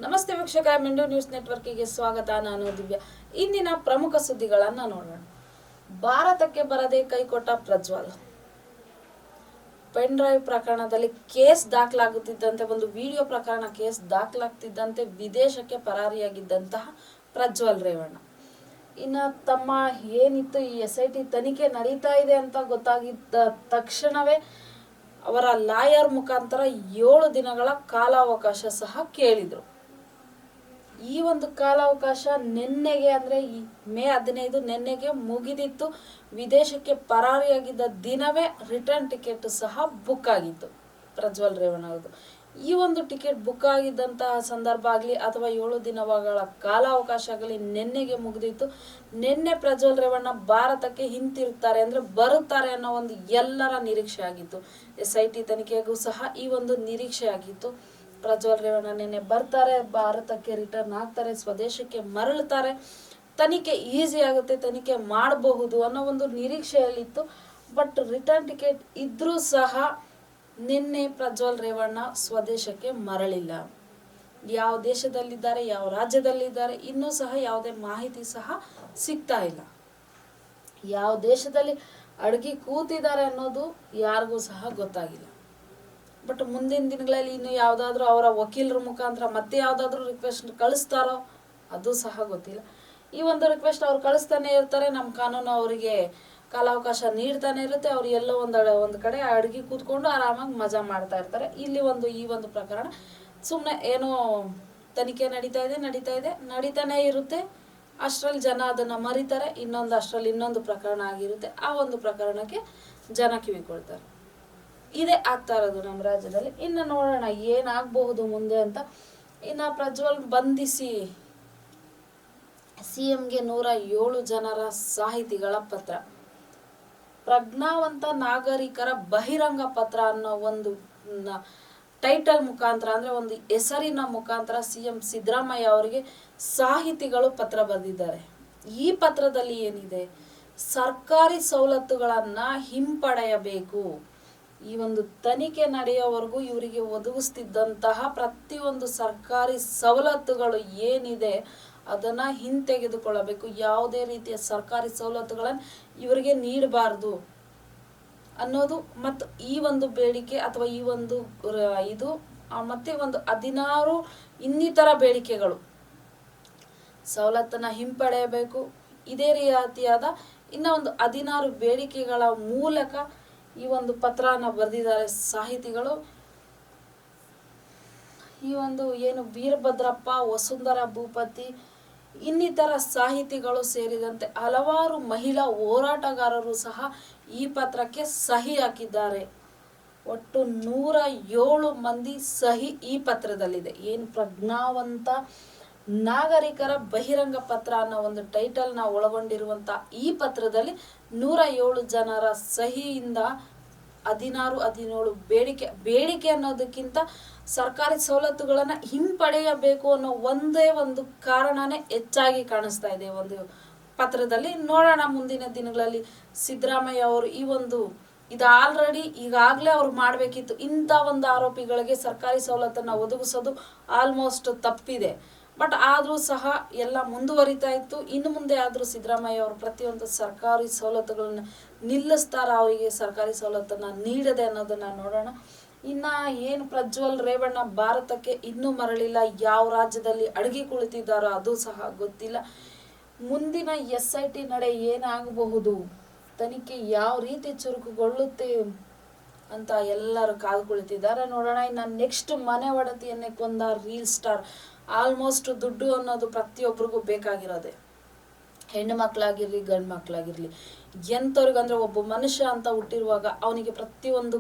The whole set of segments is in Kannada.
ನಮಸ್ತೆ ವೀಕ್ಷಕ, ಮಿಂಡು ನ್ಯೂಸ್ ನೆಟ್ವರ್ಕಿಗೆ ಸ್ವಾಗತ. ನಾನು ದಿವ್ಯಾ. ಇಂದಿನ ಪ್ರಮುಖ ಸುದ್ದಿಗಳನ್ನ ನೋಡೋಣ. ಭಾರತಕ್ಕೆ ಬರದೆ ಕೈಕೊಟ್ಟ ಪ್ರಜ್ವಲ್. ಪೆನ್ ಡ್ರೈವ್ ಪ್ರಕರಣದಲ್ಲಿ ಕೇಸ್ ದಾಖಲಾಗುತ್ತಿದ್ದಂತೆ, ಒಂದು ವಿಡಿಯೋ ಪ್ರಕರಣ ಕೇಸ್ ದಾಖಲಾಗ್ತಿದ್ದಂತೆ ವಿದೇಶಕ್ಕೆ ಪರಾರಿಯಾಗಿದ್ದಂತಹ ಪ್ರಜ್ವಲ್ ರೇವಣ್ಣ ಇನ್ನು ತಮ್ಮ ಏನಿತ್ತು ಈ SIT ತನಿಖೆ ನಡೀತಾ ಇದೆ ಅಂತ ಗೊತ್ತಾಗಿದ್ದ ತಕ್ಷಣವೇ ಅವರ ಲಾಯರ್ ಮುಖಾಂತರ 7 ದಿನಗಳ ಕಾಲಾವಕಾಶ ಸಹ ಕೇಳಿದ್ರು. ಈ ಒಂದು ಕಾಲಾವಕಾಶ ನಿನ್ನೆಗೆ ಅಂದ್ರೆ ಈ ಮೇ 15 ನಿನ್ನೆಗೆ ಮುಗಿದಿತ್ತು. ವಿದೇಶಕ್ಕೆ ಪರಾರಿಯಾಗಿದ್ದ ದಿನವೇ ರಿಟರ್ನ್ ಟಿಕೆಟ್ ಸಹ ಬುಕ್ ಆಗಿತ್ತು ಪ್ರಜ್ವಲ್ ರೇವಣ್ಣ ಅವರದು. ಈ ಒಂದು ಟಿಕೆಟ್ ಬುಕ್ ಆಗಿದ್ದಂತಹ ಸಂದರ್ಭ ಆಗಲಿ ಅಥವಾ 7 ದಿನಗಳ ಕಾಲಾವಕಾಶ ಆಗಲಿ ನಿನ್ನೆಗೆ ಮುಗಿದಿತ್ತು. ನಿನ್ನೆ ಪ್ರಜ್ವಲ್ ರೇವಣ್ಣ ಭಾರತಕ್ಕೆ ಹಿಂತಿರುಗ್ತಾರೆ ಅಂದ್ರೆ ಬರುತ್ತಾರೆ ಅನ್ನೋ ಒಂದು ಎಲ್ಲರ ನಿರೀಕ್ಷೆ ಆಗಿತ್ತು. SIT ತನಿಖೆಗೂ ಸಹ ಈ ಒಂದು ನಿರೀಕ್ಷೆ ಆಗಿತ್ತು. ಪ್ರಜ್ವಲ್ ರೇವಣ್ಣ ನಿನ್ನೆ ಬರ್ತಾರೆ, ಭಾರತಕ್ಕೆ ರಿಟರ್ನ್ ಆಗ್ತಾರೆ, ಸ್ವದೇಶಕ್ಕೆ ಮರಳುತ್ತಾರೆ, ತನಿಖೆ ಈಸಿ ಆಗುತ್ತೆ, ತನಿಖೆ ಮಾಡಬಹುದು ಅನ್ನೋ ಒಂದು ನಿರೀಕ್ಷೆಯಲ್ಲಿತ್ತು. ಬಟ್ ರಿಟರ್ನ್ ಟಿಕೆಟ್ ಇದ್ರೂ ಸಹ ನಿನ್ನೆ ಪ್ರಜ್ವಲ್ ರೇವಣ್ಣ ಸ್ವದೇಶಕ್ಕೆ ಮರಳಿಲ್ಲ. ಯಾವ ದೇಶದಲ್ಲಿದ್ದಾರೆ, ಯಾವ ರಾಜ್ಯದಲ್ಲಿದ್ದಾರೆ ಇನ್ನೂ ಸಹ ಯಾವುದೇ ಮಾಹಿತಿ ಸಹ ಸಿಗ್ತಾ ಇಲ್ಲ. ಯಾವ ದೇಶದಲ್ಲಿ ಅಡಗಿ ಕೂತಿದ್ದಾರೆ ಅನ್ನೋದು ಯಾರಿಗೂ ಸಹ ಗೊತ್ತಾಗಿಲ್ಲ. ಬಟ್ ಮುಂದಿನ ದಿನಗಳಲ್ಲಿ ಇನ್ನು ಯಾವುದಾದ್ರೂ ಅವರ ವಕೀಲರ ಮುಖಾಂತರ ಮತ್ತೆ ಯಾವುದಾದ್ರೂ ರಿಕ್ವೆಸ್ಟ್ ಕಳಿಸ್ತಾರೋ ಅದು ಸಹ ಗೊತ್ತಿಲ್ಲ. ಈ ಒಂದು ರಿಕ್ವೆಸ್ಟ್ ಅವ್ರು ಕಳಿಸ್ತಾನೆ ಇರ್ತಾರೆ, ನಮ್ಮ ಕಾನೂನು ಅವರಿಗೆ ಕಾಲಾವಕಾಶ ನೀಡ್ತಾನೆ ಇರುತ್ತೆ. ಅವ್ರು ಎಲ್ಲೋ ಒಂದು ಕಡೆ ಅಡಗಿ ಕೂತ್ಕೊಂಡು ಆರಾಮಾಗಿ ಮಜಾ ಮಾಡ್ತಾ ಇರ್ತಾರೆ. ಇಲ್ಲಿ ಈ ಒಂದು ಪ್ರಕರಣ ಸುಮ್ಮನೆ ಏನೋ ತನಿಖೆ ನಡೀತಾನೆ ಇರುತ್ತೆ. ಅಷ್ಟರಲ್ಲಿ ಜನ ಅದನ್ನ ಮರಿತಾರೆ. ಅಷ್ಟರಲ್ಲಿ ಇನ್ನೊಂದು ಪ್ರಕರಣ ಆಗಿರುತ್ತೆ. ಆ ಒಂದು ಪ್ರಕರಣಕ್ಕೆ ಜನ ಕಿವಿಕೊಳ್ತಾರೆ. ಇದೇ ಆಗ್ತಾ ಇರೋದು ನಮ್ಮ ರಾಜ್ಯದಲ್ಲಿ. ಇನ್ನು ನೋಡೋಣ ಏನಾಗಬಹುದು ಮುಂದೆ ಅಂತ. ಇನ್ನು ಪ್ರಜ್ವಲ್ ಬಂಧಿಸಿ CMಗೆ 107 ಜನರ ಸಾಹಿತಿಗಳ ಪತ್ರ, ಪ್ರಜ್ಞಾವಂತ ನಾಗರಿಕರ ಬಹಿರಂಗ ಪತ್ರ ಅನ್ನೋ ಒಂದು ಟೈಟಲ್ ಮುಖಾಂತರ ಅಂದ್ರೆ ಒಂದು ಹೆಸರಿನ ಮುಖಾಂತರ CM ಸಿದ್ದರಾಮಯ್ಯ ಅವರಿಗೆ ಸಾಹಿತಿಗಳು ಪತ್ರ ಬರೆದಿದ್ದಾರೆ. ಈ ಪತ್ರದಲ್ಲಿ ಏನಿದೆ, ಸರ್ಕಾರಿ ಸವಲತ್ತುಗಳನ್ನ ಹಿಂಪಡೆಯಬೇಕು. ಈ ಒಂದು ತನಿಖೆ ನಡೆಯೋವರೆಗೂ ಇವರಿಗೆ ಒದಗಿಸ್ತಿದ್ದಂತಹ ಪ್ರತಿಯೊಂದು ಸರ್ಕಾರಿ ಸವಲತ್ತುಗಳು ಏನಿದೆ ಅದನ್ನ ಹಿಂತೆಗೆದುಕೊಳ್ಳಬೇಕು. ಯಾವುದೇ ರೀತಿಯ ಸರ್ಕಾರಿ ಸವಲತ್ತುಗಳನ್ನು ಇವರಿಗೆ ನೀಡಬಾರದು ಅನ್ನೋದು ಮತ್ತು ಈ ಒಂದು ಬೇಡಿಕೆ ಅಥವಾ ಈ ಒಂದು ಇದು ಮತ್ತೆ ಒಂದು 16 ಇನ್ನಿತರ ಬೇಡಿಕೆಗಳು, ಸವಲತ್ತನ್ನ ಹಿಂಪಡೆಯಬೇಕು. ಇದೇ ರೀತಿಯಾದ ಒಂದು 16 ಬೇಡಿಕೆಗಳ ಮೂಲಕ ಈ ಒಂದು ಪತ್ರನ ಬರೆದಿದ್ದಾರೆ ಸಾಹಿತಿಗಳು. ಈ ಏನು ವೀರಭದ್ರಪ್ಪ, ವಸುಂಧರಾ ಭೂಪತಿ, ಇನ್ನಿತರ ಸಾಹಿತಿಗಳು ಸೇರಿದಂತೆ ಹಲವಾರು ಮಹಿಳಾ ಹೋರಾಟಗಾರರು ಸಹ ಈ ಪತ್ರಕ್ಕೆ ಸಹಿ ಹಾಕಿದ್ದಾರೆ. ಒಟ್ಟು 107 ಮಂದಿ ಸಹಿ ಈ ಪತ್ರದಲ್ಲಿದೆ. ಪ್ರಜ್ಞಾವಂತ ನಾಗರಿಕರ ಬಹಿರಂಗ ಪತ್ರ ಅನ್ನೋ ಒಂದು ಟೈಟಲ್ನ ಒಳಗೊಂಡಿರುವಂತ ಈ ಪತ್ರದಲ್ಲಿ 107 ಜನರ ಸಹಿಯಿಂದ 16 ಬೇಡಿಕೆ ಅನ್ನೋದಕ್ಕಿಂತ ಸರ್ಕಾರಿ ಸವಲತ್ತುಗಳನ್ನ ಹಿಂಪಡೆಯಬೇಕು ಅನ್ನೋ ಒಂದೇ ಒಂದು ಕಾರಣನೇ ಹೆಚ್ಚಾಗಿ ಕಾಣಿಸ್ತಾ ಇದೆ ಒಂದು ಪತ್ರದಲ್ಲಿ. ನೋಡೋಣ ಮುಂದಿನ ದಿನಗಳಲ್ಲಿ ಸಿದ್ದರಾಮಯ್ಯ ಅವರು ಇದು ಆಲ್ರೆಡಿ ಈಗಾಗಲೇ ಅವ್ರು ಮಾಡಬೇಕಿತ್ತು. ಇಂಥ ಒಂದು ಆರೋಪಿಗಳಿಗೆ ಸರ್ಕಾರಿ ಸವಲತ್ತನ್ನ ಒದಗಿಸೋದು ಆಲ್ಮೋಸ್ಟ್ ತಪ್ಪಿದೆ. ಬಟ್ ಆದರೂ ಸಹ ಎಲ್ಲ ಮುಂದುವರಿತಾ ಇತ್ತು. ಇನ್ನು ಮುಂದೆ ಆದರೂ ಸಿದ್ದರಾಮಯ್ಯ ಅವರು ಪ್ರತಿಯೊಂದು ಸರ್ಕಾರಿ ಸವಲತ್ತುಗಳನ್ನ ನಿಲ್ಲಿಸ್ತಾರ, ಅವರಿಗೆ ಸರ್ಕಾರಿ ಸವಲತ್ತನ್ನ ನೀಡದೆ ಅನ್ನೋದನ್ನ ನೋಡೋಣ. ಇನ್ನು ಪ್ರಜ್ವಲ್ ರೇವಣ್ಣ ಭಾರತಕ್ಕೆ ಇನ್ನೂ ಮರಳಿಲ್ಲ. ಯಾವ ರಾಜ್ಯದಲ್ಲಿ ಅಡಗಿ ಕುಳಿತಿದ್ದಾರೋ ಅದು ಸಹ ಗೊತ್ತಿಲ್ಲ. ಮುಂದಿನ SIT ನಡೆ ಏನಾಗಬಹುದು, ತನಿಖೆ ಯಾವ ರೀತಿ ಚುರುಕುಗೊಳ್ಳುತ್ತೆ ಅಂತ ಎಲ್ಲರೂ ಕಾದು ಕುಳಿತಿದ್ದಾರೆ. ನೋಡೋಣ. ಇನ್ನು ನೆಕ್ಸ್ಟ್ ಮನೆ ಒಡತಿಯನ್ನೇ ಕೊಂದ ರೀಲ್ ಸ್ಟಾರ್. ಆಲ್ಮೋಸ್ಟ್ ದುಡ್ಡು ಅನ್ನೋದು ಪ್ರತಿಯೊಬ್ಬರಿಗೂ ಬೇಕಾಗಿರೋದೆ, ಹೆಣ್ಣು ಮಕ್ಕಳಾಗಿರ್ಲಿ ಗಂಡು ಮಕ್ಕಳಾಗಿರ್ಲಿ, ಎಂಥವ್ರಿಗಂದ್ರೆ ಒಬ್ಬ ಮನುಷ್ಯ ಅಂತ ಹುಟ್ಟಿರುವಾಗ ಅವನಿಗೆ ಪ್ರತಿಯೊಂದು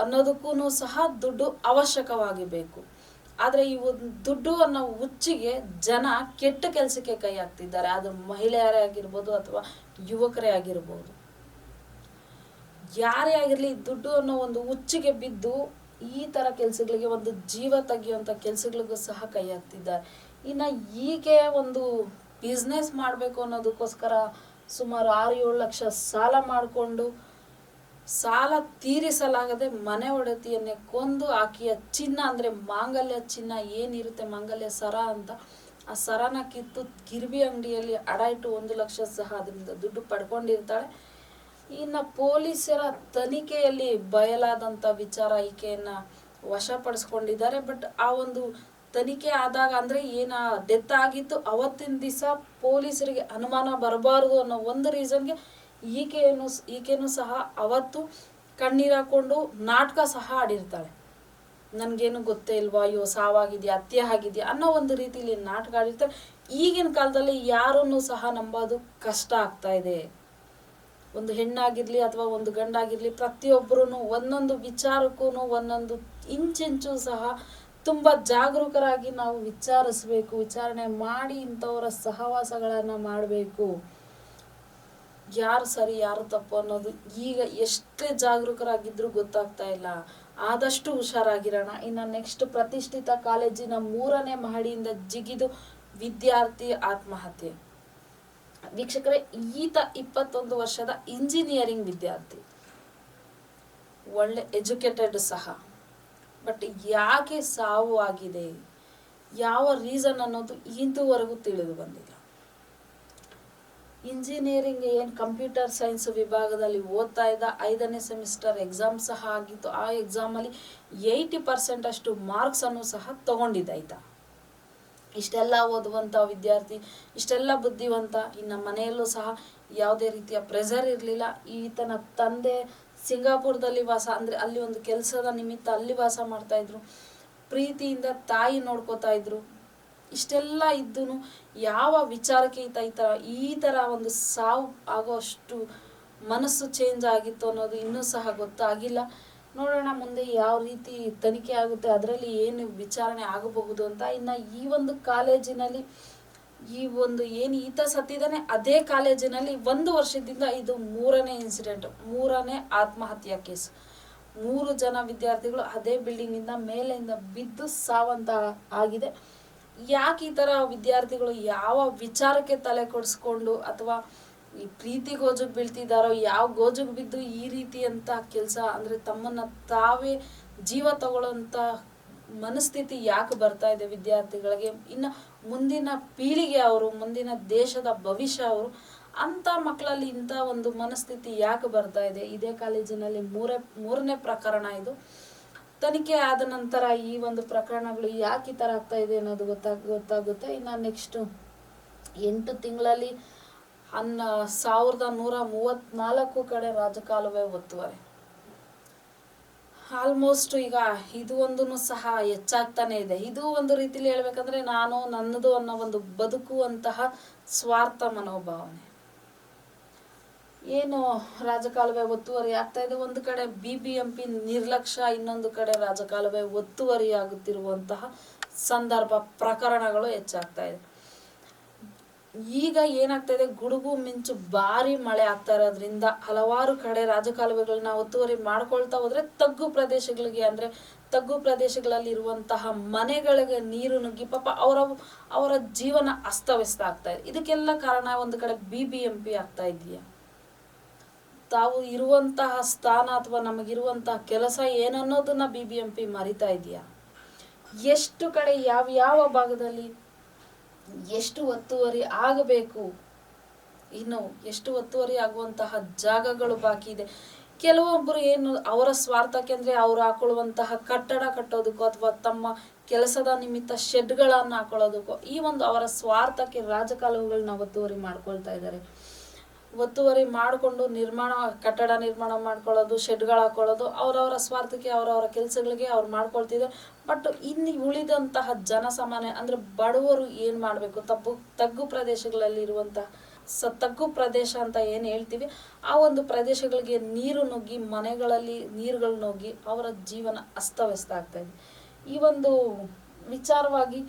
ಅನ್ನೋದಕ್ಕೂ ಸಹ ದುಡ್ಡು ಅವಶ್ಯಕವಾಗಿ ಬೇಕು. ಆದ್ರೆ ಈ ದುಡ್ಡು ಅನ್ನೋ ಹುಚ್ಚಿಗೆ ಜನ ಕೆಟ್ಟ ಕೆಲಸಕ್ಕೆ ಕೈ ಹಾಕ್ತಿದ್ದಾರೆ. ಅದು ಮಹಿಳೆಯರೇ ಆಗಿರ್ಬೋದು ಅಥವಾ ಯುವಕರೇ ಆಗಿರ್ಬೋದು, ಯಾರೇ ಆಗಿರ್ಲಿ, ದುಡ್ಡು ಅನ್ನೋ ಒಂದು ಹುಚ್ಚಿಗೆ ಬಿದ್ದು ಈ ತರ ಕೆಲಸಗಳಿಗೆ, ಒಂದು ಜೀವ ತೆಗೆಯುವಂತ ಕೆಲಸಗಳಿಗೂ ಸಹ ಕೈ ಹಾಕ್ತಿದ್ದಾರೆ. ಇನ್ನು ಹೀಗೆ ಒಂದು ಬಿಸ್ನೆಸ್ ಮಾಡಬೇಕು ಅನ್ನೋದಕ್ಕೋಸ್ಕರ ಸುಮಾರು 6-7 ಲಕ್ಷ ಸಾಲ ಮಾಡಿಕೊಂಡು ಸಾಲ ತೀರಿಸಲಾಗದೆ ಮನೆ ಒಡತಿಯನ್ನೇ ಕೊಂದು ಆಕೆಯ ಚಿನ್ನ ಅಂದರೆ ಮಾಂಗಲ್ಯ ಚಿನ್ನ ಏನಿರುತ್ತೆ, ಮಾಂಗಲ್ಯ ಸರ ಅಂತ, ಆ ಸರನ ಕಿತ್ತು ಗಿರ್ಬಿ ಅಂಗಡಿಯಲ್ಲಿ ಅಡ ಇಟ್ಟು 1 ಲಕ್ಷ ಸಹ ಅದರಿಂದ ದುಡ್ಡು ಪಡ್ಕೊಂಡಿರ್ತಾಳೆ. ಇನ್ನು ಪೊಲೀಸರ ತನಿಖೆಯಲ್ಲಿ ಬಯಲಾದಂಥ ವಿಚಾರ, ಈಕೆಯನ್ನು ವಶಪಡಿಸ್ಕೊಂಡಿದ್ದಾರೆ. ಬಟ್ ಆ ಒಂದು ತನಿಖೆ ಆದಾಗ ಅಂದರೆ ಡೆತ್ ಆಗಿತ್ತು ಅವತ್ತಿನ ದಿವಸ ಪೊಲೀಸರಿಗೆ ಅನುಮಾನ ಬರಬಾರ್ದು ಅನ್ನೋ ಒಂದು ರೀಸನ್ಗೆ ಈಕೆನೂ ಸಹ ಅವತ್ತು ಕಣ್ಣೀರು ಹಾಕೊಂಡು ನಾಟಕ ಸಹ ಆಡಿರ್ತಾಳೆ. ನನಗೇನು ಗೊತ್ತೇ ಇಲ್ವಾ, ಅಯ್ಯೋ ಸಾವಾಗಿದೆಯಾ, ಹತ್ಯೆ ಆಗಿದೆಯಾ ಅನ್ನೋ ಒಂದು ರೀತಿಯಲ್ಲಿ ನಾಟಕ ಆಡಿರ್ತಾಳೆ. ಈಗಿನ ಕಾಲದಲ್ಲಿ ಯಾರನ್ನು ಸಹ ನಂಬೋದು ಕಷ್ಟ ಆಗ್ತಾ ಇದೆ. ಒಂದು ಹೆಣ್ಣಾಗಿರ್ಲಿ ಅಥವಾ ಒಂದು ಗಂಡಾಗಿರ್ಲಿ, ಪ್ರತಿಯೊಬ್ಬರೂ ಒಂದೊಂದು ವಿಚಾರಕ್ಕೂ ಒಂದೊಂದು ಇಂಚಿಂಚು ಸಹ ತುಂಬ ಜಾಗರೂಕರಾಗಿ ನಾವು ವಿಚಾರಿಸ್ಬೇಕು, ವಿಚಾರಣೆ ಮಾಡಿ ಇಂಥವರ ಸಹವಾಸಗಳನ್ನು ಮಾಡಬೇಕು. ಯಾರು ಸರಿ ಯಾರು ತಪ್ಪು ಅನ್ನೋದು ಈಗ ಎಷ್ಟೇ ಜಾಗರೂಕರಾಗಿದ್ರೂ ಗೊತ್ತಾಗ್ತಾ ಇಲ್ಲ. ಆದಷ್ಟು ಹುಷಾರಾಗಿರೋಣ. ಇನ್ನು ನೆಕ್ಸ್ಟ್, ಪ್ರತಿಷ್ಠಿತ ಕಾಲೇಜಿನ 3ನೇ ಮಹಡಿಯಿಂದ ಜಿಗಿದು ವಿದ್ಯಾರ್ಥಿ ಆತ್ಮಹತ್ಯೆ. ವೀಕ್ಷಕರೇ, ಈತ 21 ವರ್ಷದ ಇಂಜಿನಿಯರಿಂಗ್ ವಿದ್ಯಾರ್ಥಿ, ಒಳ್ಳೆ ಎಜುಕೇಟೆಡ್ ಸಹ. ಬಟ್ ಯಾಕೆ ಸಾವು ಆಗಿದೆ, ಯಾವ ರೀಸನ್ ಅನ್ನೋದು ಇದುವರೆಗೂ ತಿಳಿದು ಬಂದಿಲ್ಲ. ಇಂಜಿನಿಯರಿಂಗ್ ಕಂಪ್ಯೂಟರ್ ಸೈನ್ಸ್ ವಿಭಾಗದಲ್ಲಿ ಓದ್ತಾ ಇದ್ದ, 5ನೇ ಸೆಮಿಸ್ಟರ್ ಎಕ್ಸಾಮ್ ಸಹ ಆಗಿತ್ತು. ಆ ಎಕ್ಸಾಮಲ್ಲಿ 80% ಅಷ್ಟು ಮಾರ್ಕ್ಸನ್ನು ಸಹ ತಗೊಂಡಿದ್ದ ಈತ. ಇಷ್ಟೆಲ್ಲ ಓದುವಂಥ ವಿದ್ಯಾರ್ಥಿ, ಇಷ್ಟೆಲ್ಲ ಬುದ್ಧಿವಂತ. ಇನ್ನು ಮನೆಯಲ್ಲೂ ಸಹ ಯಾವುದೇ ರೀತಿಯ ಪ್ರೆಷರ್ ಇರಲಿಲ್ಲ. ಈತನ ತಂದೆ ಸಿಂಗಾಪುರದಲ್ಲಿ ವಾಸ, ಅಂದರೆ ಅಲ್ಲಿ ಒಂದು ಕೆಲಸದ ನಿಮಿತ್ತ ಅಲ್ಲಿ ವಾಸ ಮಾಡ್ತಾಯಿದ್ರು. ಪ್ರೀತಿಯಿಂದ ತಾಯಿ ನೋಡ್ಕೋತಾ ಇದ್ರು. ಇಷ್ಟೆಲ್ಲ ಇದ್ದು ಯಾವ ವಿಚಾರಕ್ಕೆ ಈ ಥರ ಒಂದು ಸಾವು ಆಗೋ ಅಷ್ಟು ಮನಸ್ಸು ಚೇಂಜ್ ಆಗಿತ್ತು ಅನ್ನೋದು ಇನ್ನೂ ಸಹ ಗೊತ್ತಾಗಿಲ್ಲ. ನೋಡೋಣ ಮುಂದೆ ಯಾವ ರೀತಿ ತನಿಖೆ ಆಗುತ್ತೆ, ಅದರಲ್ಲಿ ಏನು ವಿಚಾರಣೆ ಆಗಬಹುದು ಅಂತ. ಇನ್ನು ಈ ಒಂದು ಕಾಲೇಜಿನಲ್ಲಿ ಈತ ಸತ್ತಿದ್ದಾನೆ, ಅದೇ ಕಾಲೇಜಿನಲ್ಲಿ 1 ವರ್ಷದಿಂದ ಇದು 3ನೇ ಇನ್ಸಿಡೆಂಟ್, 3ನೇ ಆತ್ಮಹತ್ಯಾ ಕೇಸ್. 3 ಜನ ವಿದ್ಯಾರ್ಥಿಗಳು ಅದೇ ಬಿಲ್ಡಿಂಗಿಂದ ಮೇಲೆಯಿಂದ ಬಿದ್ದು ಸಾವಂತ ಆಗಿದೆ. ಯಾಕೆ ಈ ಥರ ವಿದ್ಯಾರ್ಥಿಗಳು ಯಾವ ವಿಚಾರಕ್ಕೆ ತಲೆ ಕೊಡಿಸ್ಕೊಂಡು ಅಥವಾ ಈ ಪ್ರೀತಿ ಗೋಜುಗೆ ಬೀಳ್ತಿದ್ದಾರೋ, ಯಾವ ಗೋಜುಗೆ ಬಿದ್ದು ಈ ರೀತಿ ಅಂತ ಕೆಲಸ, ಅಂದರೆ ತಮ್ಮನ್ನು ತಾವೇ ಜೀವ ತಗೊಳ್ಳೋಂಥ ಮನಸ್ಥಿತಿ ಯಾಕೆ ಬರ್ತಾ ಇದೆ ವಿದ್ಯಾರ್ಥಿಗಳಿಗೆ? ಇನ್ನು ಮುಂದಿನ ಪೀಳಿಗೆ ಅವರು, ಮುಂದಿನ ದೇಶದ ಭವಿಷ್ಯ ಅವರು, ಅಂಥ ಮಕ್ಕಳಲ್ಲಿ ಇಂಥ ಒಂದು ಮನಸ್ಥಿತಿ ಯಾಕೆ ಬರ್ತಾ ಇದೆ? ಇದೇ ಕಾಲೇಜಿನಲ್ಲಿ 3ನೇ ಪ್ರಕರಣ ಇದು. ತನಿಖೆ ಆದ ನಂತರ ಈ ಒಂದು ಪ್ರಕರಣಗಳು ಯಾಕೆ ಈ ಥರ ಆಗ್ತಾ ಇದೆ ಅನ್ನೋದು ಗೊತ್ತಾಗುತ್ತೆ. ಇನ್ನು ನೆಕ್ಸ್ಟು 8 ತಿಂಗಳಲ್ಲಿ 1134 ಕಡೆ ರಾಜಕಾಲುವೆ ಒತ್ತುವರಿ. ಆಲ್ಮೋಸ್ಟ್ ಈಗ ಇದು ಒಂದು ಸಹ ಹೆಚ್ಚಾಗ್ತಾನೆ ಇದೆ. ಇದು ಒಂದು ರೀತಿಯಲ್ಲಿ ಹೇಳ್ಬೇಕಂದ್ರೆ ನನ್ನದು ಅನ್ನೋ ಒಂದು ಬದುಕುವಂತಹ ಸ್ವಾರ್ಥ ಮನೋಭಾವನೆ. ಏನು ರಾಜಕಾಲುವೆ ಒತ್ತುವರಿ ಆಗ್ತಾ ಇದೆ, ಒಂದು ಕಡೆ BBMP ನಿರ್ಲಕ್ಷ್ಯ, ಇನ್ನೊಂದು ಕಡೆ ರಾಜಕಾಲುವೆ ಒತ್ತುವರಿ ಆಗುತ್ತಿರುವಂತಹ ಸಂದರ್ಭ, ಪ್ರಕರಣಗಳು ಹೆಚ್ಚಾಗ್ತಾ ಇದೆ. ಈಗ ಏನಾಗ್ತಾ ಇದೆ, ಗುಡುಗು ಮಿಂಚು ಭಾರಿ ಮಳೆ ಆಗ್ತಾ ಇರೋದ್ರಿಂದ ಹಲವಾರು ಕಡೆ ರಾಜಕಾಲುವೆಗಳನ್ನ ಒತ್ತುವರಿ ಮಾಡ್ಕೊಳ್ತಾ ಹೋದ್ರೆ ತಗ್ಗು ಪ್ರದೇಶಗಳಿಗೆ, ಅಂದರೆ ತಗ್ಗು ಪ್ರದೇಶಗಳಲ್ಲಿ ಇರುವಂತಹ ಮನೆಗಳಿಗೆ ನೀರು ನುಗ್ಗಿ ಪಾಪ ಅವರ ಜೀವನ ಅಸ್ತವ್ಯಸ್ತ ಆಗ್ತಾ ಇದೆ. ಇದಕ್ಕೆಲ್ಲ ಕಾರಣ ಒಂದು ಕಡೆ BBMP ಆಗ್ತಾ ಇದೆಯಾ? ತಾವು ಇರುವಂತಹ ಸ್ಥಾನ ಅಥವಾ ನಮಗಿರುವಂತಹ ಕೆಲಸ ಏನನ್ನೋದನ್ನ BBMP ಮರಿತಾ ಇದೆಯಾ? ಎಷ್ಟು ಕಡೆ ಯಾವ ಭಾಗದಲ್ಲಿ ಎಷ್ಟು ಒತ್ತುವರಿ ಆಗಬೇಕು, ಇನ್ನು ಎಷ್ಟು ಒತ್ತುವರಿ ಆಗುವಂತಹ ಜಾಗಗಳು ಬಾಕಿ ಇದೆ? ಕೆಲವೊಬ್ಬರು ಅವರ ಸ್ವಾರ್ಥಕ್ಕೆ, ಅಂದರೆ ಅವರು ಹಾಕೊಳ್ಳುವಂತಹ ಕಟ್ಟಡ ಕಟ್ಟೋದಕ್ಕೋ ಅಥವಾ ತಮ್ಮ ಕೆಲಸದ ನಿಮಿತ್ತ ಶೆಡ್ಗಳನ್ನು ಹಾಕೊಳ್ಳೋದಕ್ಕೋ, ಈ ಒಂದು ಅವರ ಸ್ವಾರ್ಥಕ್ಕೆ ರಾಜಕಾಲುವೆಗಳನ್ನ ಒತ್ತುವರಿ ಮಾಡ್ಕೊಳ್ತಾ ಇದ್ದಾರೆ. ಒತ್ತುವರಿ ಮಾಡಿಕೊಂಡು ಕಟ್ಟಡ ನಿರ್ಮಾಣ ಮಾಡ್ಕೊಳ್ಳೋದು, ಶೆಡ್ಗಳು ಹಾಕೊಳ್ಳೋದು, ಅವರವರ ಸ್ವಾರ್ಥಕ್ಕೆ, ಅವರವರ ಕೆಲಸಗಳಿಗೆ ಅವ್ರು ಮಾಡ್ಕೊಳ್ತಿದ್ದಾರೆ. ಬಟ್ ಇನ್ನು ಉಳಿದಂತಹ ಜನಸಾಮಾನ್ಯ, ಅಂದರೆ ಬಡವರು ಏನು ಮಾಡಬೇಕು? ತಗ್ಗು ಪ್ರದೇಶಗಳಲ್ಲಿ ಇರುವಂತಹ ತಗ್ಗು ಪ್ರದೇಶ ಅಂತ ಏನು ಹೇಳ್ತೀವಿ, ಆ ಒಂದು ಪ್ರದೇಶಗಳಿಗೆ ನೀರು ನುಗ್ಗಿ, ಮನೆಗಳಲ್ಲಿ ನೀರುಗಳು ನುಗ್ಗಿ ಅವರ ಜೀವನ ಅಸ್ತವ್ಯಸ್ತ ಆಗ್ತಾ ಇದೆ. ಈ ಒಂದು ವಿಚಾರವಾಗಿ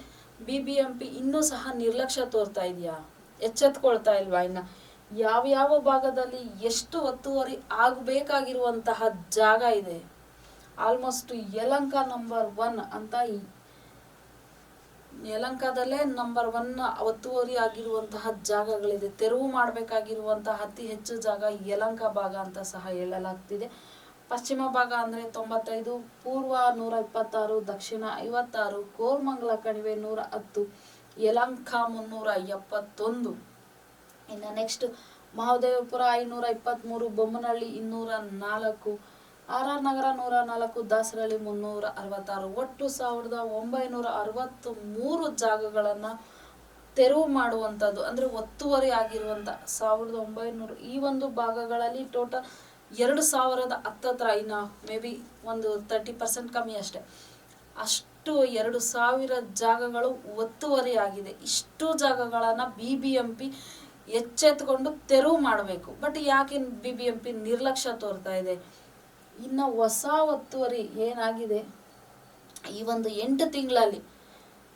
BBMP ಇನ್ನೂ ಸಹ ನಿರ್ಲಕ್ಷ್ಯ ತೋರ್ತಾ ಇದೆಯಾ? ಎಚ್ಚೆತ್ಕೊಳ್ತಾ ಇಲ್ವಾ? ಇನ್ನು ಯಾವ ಭಾಗದಲ್ಲಿ ಎಷ್ಟು ಒತ್ತುವರಿ ಆಗಬೇಕಾಗಿರುವಂತಹ ಜಾಗ ಇದೆ? ಆಲ್ಮೋಸ್ಟ್ ಯಲಹಂಕ ನಂಬರ್ 1 ಅಂತ, ಯಲಹಂಕದಲ್ಲೇ ನಂಬರ್ 1 ಒತ್ತುವರಿ ಆಗಿರುವಂತಹ ಜಾಗಗಳಿದೆ. ತೆರವು ಮಾಡಬೇಕಾಗಿರುವಂತಹ ಅತಿ ಹೆಚ್ಚು ಜಾಗ ಯಲಹಂಕ ಭಾಗ ಅಂತ ಸಹ ಹೇಳಲಾಗ್ತಿದೆ. ಪಶ್ಚಿಮ ಭಾಗ ಅಂದರೆ 95, ಪೂರ್ವ 126, ದಕ್ಷಿಣ 56, ಕೋರಮಂಗಲ ಕಣಿವೆ 110, ಯಲಹಂಕ 371. ಇನ್ನು ನೆಕ್ಸ್ಟ್ ಮಹದೇವಪುರ 523, ಬೊಮ್ಮನಹಳ್ಳಿ 204, ಆರ್ ನಗರ 104, ದಾಸರಹಳ್ಳಿ 366. ಒಟ್ಟು 1963 ಜಾಗಗಳನ್ನು ತೆರವು ಮಾಡುವಂಥದ್ದು, ಅಂದರೆ ಒತ್ತುವರಿ ಆಗಿರುವಂಥ 1900 ಈ ಒಂದು ಭಾಗಗಳಲ್ಲಿ ಟೋಟಲ್ 2010 ಹತ್ರ, ಇನ್ನು ಮೇ ಬಿ ಒಂದು 30% ಕಮ್ಮಿ ಅಷ್ಟೆ, ಅಷ್ಟು 2000 ಜಾಗಗಳು ಒತ್ತುವರಿ ಆಗಿದೆ. ಇಷ್ಟು ಜಾಗಗಳನ್ನು BBMP ಎಚ್ಚೆತ್ತುಕೊಂಡು ತೆರವು ಮಾಡಬೇಕು. ಬಟ್ ಯಾಕೆ BBMP ನಿರ್ಲಕ್ಷ್ಯ ತೋರ್ತಾ ಇದೆ? ಇನ್ನು ಹೊಸ ಒತ್ತುವರಿ ಏನಾಗಿದೆ ಈ ಒಂದು 8 ತಿಂಗಳಲ್ಲಿ,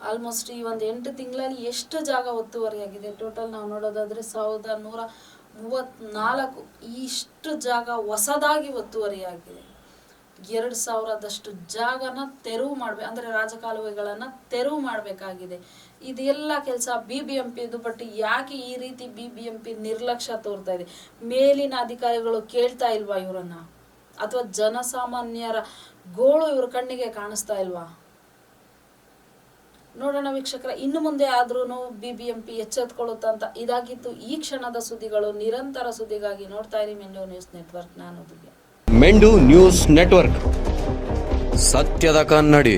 ಆಲ್ಮೋಸ್ಟ್ ಈ ಒಂದು 8 ತಿಂಗಳಲ್ಲಿ ಎಷ್ಟು ಜಾಗ ಒತ್ತುವರಿಯಾಗಿದೆ? ಟೋಟಲ್ ನಾವು ನೋಡೋದಾದರೆ 1134 ಇಷ್ಟು ಜಾಗ ಹೊಸದಾಗಿ ಒತ್ತುವರಿಯಾಗಿದೆ. 2000ದಷ್ಟು ಜಾಗನ ತೆರವು ಮಾಡಬೇಕು, ಅಂದರೆ ರಾಜಕಾಲುವೆಗಳನ್ನು ತೆರವು ಮಾಡಬೇಕಾಗಿದೆ. ಇದೆಲ್ಲ ಕೆಲಸ BBMPದು. ಬಟ್ ಯಾಕೆ ಈ ರೀತಿ BBMP ನಿರ್ಲಕ್ಷ್ಯ ತೋರ್ತಾ ಇದೆ? ಮೇಲಿನ ಅಧಿಕಾರಿಗಳು ಕೇಳ್ತಾ ಇಲ್ವಾ ಇವರನ್ನ? ಅಥವಾ ಜನಸಾಮಾನ್ಯರ ಗೋಳು ಇವ್ರ ಕಣ್ಣಿಗೆ ಕಾಣಿಸ್ತಾ ಇಲ್ವಾ? ನೋಡೋಣ ವೀಕ್ಷಕರ, ಇನ್ನು ಮುಂದೆ ಆದ್ರೂ BBMP ಎಚ್ಚೆತ್ಕೊಳ್ಳುತ್ತಂತ. ಇದಾಗಿತ್ತು ಈ ಕ್ಷಣದ ಸುದ್ದಿಗಳು. ನಿರಂತರ ಸುದ್ದಿಗಾಗಿ ನೋಡ್ತಾ ಇರಿ ಮೆಂಡು ನ್ಯೂಸ್ ನೆಟ್ವರ್ಕ್. ನಾನು ದಿವ್ಯ. ಮೆಂಡು ನ್ಯೂಸ್ ನೆಟ್ವರ್ಕ್, ಸತ್ಯದ ಕನ್ನಡಿ.